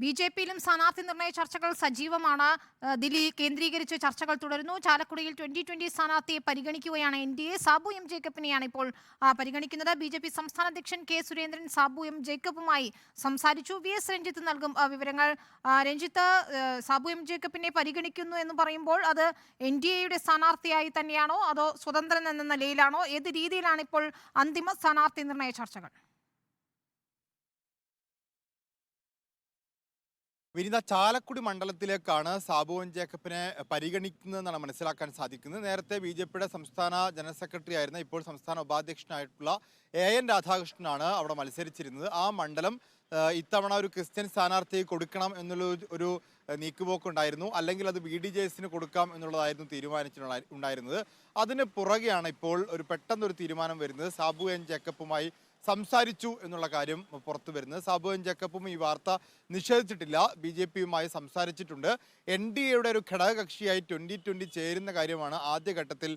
ബി.ജെ.പിയിലും സ്ഥാനാർത്ഥി നിർണയ ചർച്ചകൾ സജീവമാണ്. ദില്ലി കേന്ദ്രീകരിച്ച് ചർച്ചകൾ തുടരുന്നു. ചാലക്കുടിയിൽ 2020 സ്ഥാനാർത്ഥിയെ പരിഗണിക്കുകയാണ് എൻ.ഡി.എ. സാബു എം ജേക്കബിനെയാണ് ഇപ്പോൾ പരിഗണിക്കുന്നത്. ബി.ജെ.പി സംസ്ഥാന അധ്യക്ഷൻ കെ സുരേന്ദ്രൻ സാബു എം ജേക്കബുമായി സംസാരിച്ചു. വി.എസ്. രഞ്ജിത്ത് നൽകും വിവരങ്ങൾ. രഞ്ജിത്ത്, സാബു എം ജേക്കബിനെ പരിഗണിക്കുന്നു എന്ന് പറയുമ്പോൾ അത് എൻ.ഡി.എയുടെ സ്ഥാനാർത്ഥിയായി തന്നെയാണോ അതോ സ്വതന്ത്രൻ എന്ന നിലയിലാണോ? ഏത് രീതിയിലാണ് ഇപ്പോൾ അന്തിമ സ്ഥാനാർത്ഥി നിർണയ ചർച്ചകൾ? വിനിത, ചാലക്കുടി മണ്ഡലത്തിലേക്കാണ് സാബു എം ജേക്കബിനെ പരിഗണിക്കുന്നതെന്നാണ് മനസ്സിലാക്കാൻ സാധിക്കുന്നത്. നേരത്തെ ബി.ജെ.പിയുടെ സംസ്ഥാന ജനറൽ സെക്രട്ടറി ആയിരുന്ന ഇപ്പോൾ സംസ്ഥാന ഉപാധ്യക്ഷനായിട്ടുള്ള എൻ രാധാകൃഷ്ണനാണ് അവിടെ മത്സരിച്ചിരുന്നത്. ആ മണ്ഡലം ഇത്തവണ ഒരു ക്രിസ്ത്യൻ സ്ഥാനാർത്ഥിയെ കൊടുക്കണം എന്നുള്ള ഒരു നീക്കുപോക്കുണ്ടായിരുന്നു. അല്ലെങ്കിൽ അത് BDJS കൊടുക്കാം എന്നുള്ളതായിരുന്നു തീരുമാനിച്ചിട്ടുണ്ടായിരുന്നത്. അതിന് പുറകെയാണ് ഇപ്പോൾ പെട്ടെന്നൊരു തീരുമാനം വരുന്നത്. സാബു എം ജേക്കബുമായി സംസാരിച്ചു എന്നുള്ള കാര്യം പുറത്തു വരുന്നത്. സാബു എം ജേക്കബും ഈ വാർത്ത നിഷേധിച്ചിട്ടില്ല. BJPയുമായി സംസാരിച്ചിട്ടുണ്ട്. NDAയുടെ ഒരു ഘടകകക്ഷിയായി 2020 ചേരുന്ന കാര്യമാണ് ആദ്യഘട്ടത്തിൽ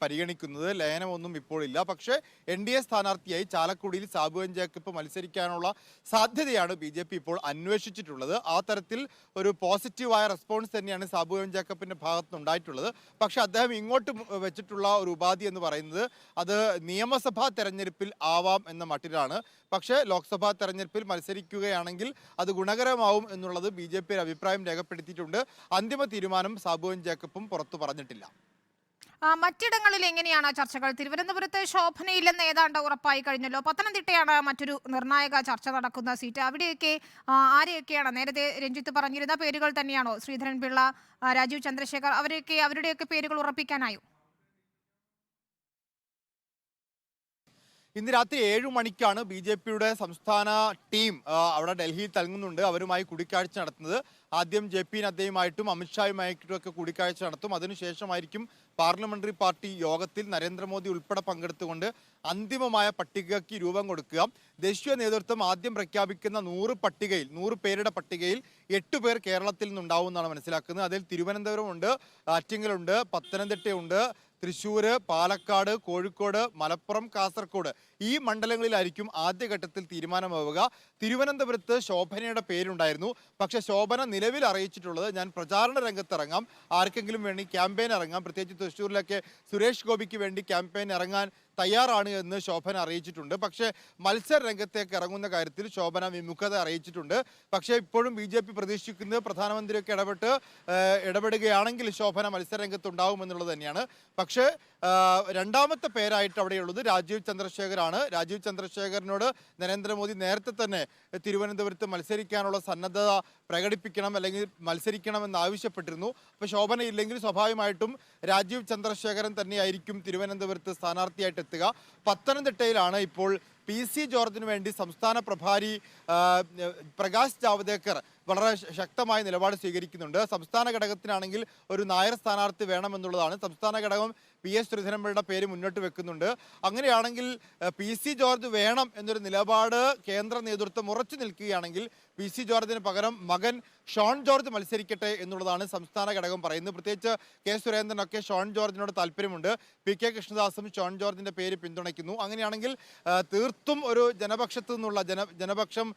പരിഗണിക്കുന്നത്. ലയനമൊന്നും ഇപ്പോഴില്ല. പക്ഷേ NDA സ്ഥാനാർത്ഥിയായി ചാലക്കുടിയിൽ സാബു എം ജേക്കബ് മത്സരിക്കാനുള്ള സാധ്യതയാണ് BJP ഇപ്പോൾ അന്വേഷിച്ചിട്ടുള്ളത്. ആ തരത്തിൽ ഒരു പോസിറ്റീവായ റെസ്പോൺസ് തന്നെയാണ് സാബു എം ജേക്കബിന്റെ ഭാഗത്തുനിന്നുണ്ടായിട്ടുള്ളത്. പക്ഷേ അദ്ദേഹം ഇങ്ങോട്ട് വെച്ചിട്ടുള്ള ഒരു ഉപാധി എന്ന് പറയുന്നത് അത് നിയമസഭാ തെരഞ്ഞെടുപ്പിൽ ആവാം എന്ന മട്ടിലാണ്. പക്ഷേ ലോക്സഭാ തെരഞ്ഞെടുപ്പിൽ മത്സരിക്കുകയാണെങ്കിൽ അത് ഗുണകരമാവും എന്നുള്ളത് BJP അഭിപ്രായം രേഖപ്പെടുത്തിയിട്ടുണ്ട്. അന്തിമ തീരുമാനം സാബു എം ജേക്കബും പുറത്തു പറഞ്ഞിട്ടില്ല. മറ്റിടങ്ങളിൽ എങ്ങനെയാണ് ചർച്ചകൾ? തിരുവനന്തപുരത്ത് ശോഭനയില്ലെന്ന് ഏതാണ്ട് ഉറപ്പായി കഴിഞ്ഞല്ലോ. പത്തനംതിട്ടയാണ് മറ്റൊരു നിർണായക ചർച്ച നടക്കുന്ന സീറ്റ്. അവിടെയൊക്കെ ആരെയൊക്കെയാണ്? നേരത്തെ രഞ്ജിത്ത് പറഞ്ഞിരുന്ന പേരുകൾ തന്നെയാണോ? ശ്രീധരൻപിള്ള, രാജീവ് ചന്ദ്രശേഖർ, അവരുടെയൊക്കെ പേരുകൾ ഉറപ്പിക്കാനായോ? ഇന്ന് രാത്രി 7 മണിക്കാണ് BJPയുടെ സംസ്ഥാന ടീം അവിടെ ഡൽഹിയിൽ തങ്ങുന്നുണ്ട്. അവരുമായി കൂടിക്കാഴ്ച നടത്തുന്നത്. ആദ്യം JP നദ്ദയുമായിട്ടും അമിത്ഷായുമായിട്ടും ഒക്കെ കൂടിക്കാഴ്ച നടത്തും. അതിനുശേഷമായിരിക്കും പാർലമെന്ററി പാർട്ടി യോഗത്തിൽ നരേന്ദ്രമോദി ഉൾപ്പെടെ പങ്കെടുത്തുകൊണ്ട് അന്തിമമായ പട്ടികയ്ക്ക് രൂപം കൊടുക്കുക. ദേശീയ നേതൃത്വം ആദ്യം പ്രഖ്യാപിക്കുന്ന 100 പേരുടെ പട്ടികയിൽ 8 പേർ കേരളത്തിൽ നിന്നുണ്ടാവും എന്നാണ് മനസ്സിലാക്കുന്നത്. അതിൽ തിരുവനന്തപുരമുണ്ട്, ആറ്റിങ്ങലുണ്ട്, പത്തനംതിട്ടയുണ്ട്, തൃശ്ശൂര്, പാലക്കാട്, കോഴിക്കോട്, മലപ്പുറം, കാസർഗോഡ് ഈ മണ്ഡലങ്ങളിലായിരിക്കും ആദ്യഘട്ടത്തിൽ തീരുമാനമാവുക. തിരുവനന്തപുരത്ത് ശോഭനയുടെ പേരുണ്ടായിരുന്നു. പക്ഷേ ശോഭന നിലവിൽ അറിയിച്ചിട്ടുള്ളത് ഞാൻ പ്രചാരണ രംഗത്തിറങ്ങാം, ആർക്കെങ്കിലും വേണ്ടി ക്യാമ്പയിൻ ഇറങ്ങാം, പ്രത്യേകിച്ച് തൃശ്ശൂരിലൊക്കെ സുരേഷ് ഗോപിക്ക് വേണ്ടി ക്യാമ്പയിൻ ഇറങ്ങാൻ തയ്യാറാണ് എന്ന് ശോഭന അറിയിച്ചിട്ടുണ്ട്. പക്ഷേ മത്സര രംഗത്തേക്ക് ഇറങ്ങുന്ന കാര്യത്തിൽ ശോഭന വിമുഖത അറിയിച്ചിട്ടുണ്ട്. പക്ഷേ ഇപ്പോഴും BJP പ്രതീക്ഷിക്കുന്നത് പ്രധാനമന്ത്രിയൊക്കെ ഇടപെടുകയാണെങ്കിൽ ശോഭന മത്സര രംഗത്തുണ്ടാവും എന്നുള്ളത് തന്നെയാണ്. പക്ഷേ രണ്ടാമത്തെ പേരായിട്ട് അവിടെയുള്ളത് രാജീവ് ചന്ദ്രശേഖറാണ്. രാജീവ് ചന്ദ്രശേഖറിനോട് നരേന്ദ്രമോദി നേരത്തെ തന്നെ തിരുവനന്തപുരത്ത് മത്സരിക്കാനുള്ള സന്നദ്ധത പ്രകടിപ്പിക്കണം അല്ലെങ്കിൽ മത്സരിക്കണമെന്ന് ആവശ്യപ്പെട്ടിരുന്നു. അപ്പോൾ ശോഭന ഇല്ലെങ്കിൽ സ്വാഭാവികമായിട്ടും രാജീവ് ചന്ദ്രശേഖരൻ തന്നെയായിരിക്കും തിരുവനന്തപുരത്ത് സ്ഥാനാർത്ഥിയായിട്ട് എത്തുക. പത്തനംതിട്ടയിലാണ് ഇപ്പോൾ PC ജോർജിന് വേണ്ടി സംസ്ഥാന പ്രഭാരി പ്രകാശ് ജാവ്ദേക്കർ വളരെ ശക്തമായ നിലപാട് സ്വീകരിക്കുന്നുണ്ട്. സംസ്ഥാന ഘടകത്തിനാണെങ്കിൽ ഒരു നായർ സ്ഥാനാർത്ഥി വേണമെന്നുള്ളതാണ്. സംസ്ഥാന ഘടകം PS ശ്രീധരൻപിള്ളയുടെ പേര് മുന്നോട്ട് വെക്കുന്നുണ്ട്. അങ്ങനെയാണെങ്കിൽ PC ജോർജ് വേണം എന്നൊരു നിലപാട് കേന്ദ്ര നേതൃത്വം ഉറച്ചു നിൽക്കുകയാണെങ്കിൽ PC ജോർജിന് പകരം മകൻ ഷോൺ ജോർജ് മത്സരിക്കട്ടെ എന്നുള്ളതാണ് സംസ്ഥാന ഘടകം പറയുന്നത്. പ്രത്യേകിച്ച് കെ സുരേന്ദ്രനൊക്കെ ഷോൺ ജോർജിനോട് താല്പര്യമുണ്ട്. PK കൃഷ്ണദാസും ഷോൺ ജോർജിന്റെ പേര് പിന്തുണയ്ക്കുന്നു. അങ്ങനെയാണെങ്കിൽ തീർത്തും ഒരു ജനപക്ഷത്തു നിന്നുള്ള ജനപക്ഷം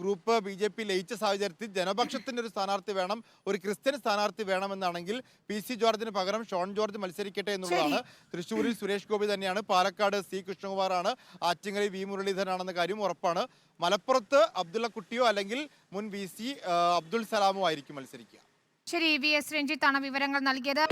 ഗ്രൂപ്പ് BJP ലയിച്ച സാഹചര്യത്തിൽ ജനപക്ഷത്തിന്റെ ഒരു സ്ഥാനാർത്ഥി വേണം, ഒരു ക്രിസ്ത്യൻ സ്ഥാനാർത്ഥി വേണമെന്നാണെങ്കിൽ PC ജോർജിന് പകരം ഷോൺ ജോർജ് മത്സരിക്കട്ടെ എന്നുള്ളതാണ്. തൃശ്ശൂരിൽ സുരേഷ് ഗോപി തന്നെയാണ്, പാലക്കാട് C കൃഷ്ണകുമാറാണ്, ആറ്റിങ്ങലിൽ V മുരളീധരനാണെന്ന കാര്യം ഉറപ്പാണ്. മലപ്പുറത്ത് അബ്ദുള്ളക്കുട്ടിയോ അല്ലെങ്കിൽ മുൻ VC അബ്ദുൾ സലാമോ ആയിരിക്കും മത്സരിക്കുക. ശരി, VS രഞ്ജിത്താണ് വിവരങ്ങൾ നൽകിയത്.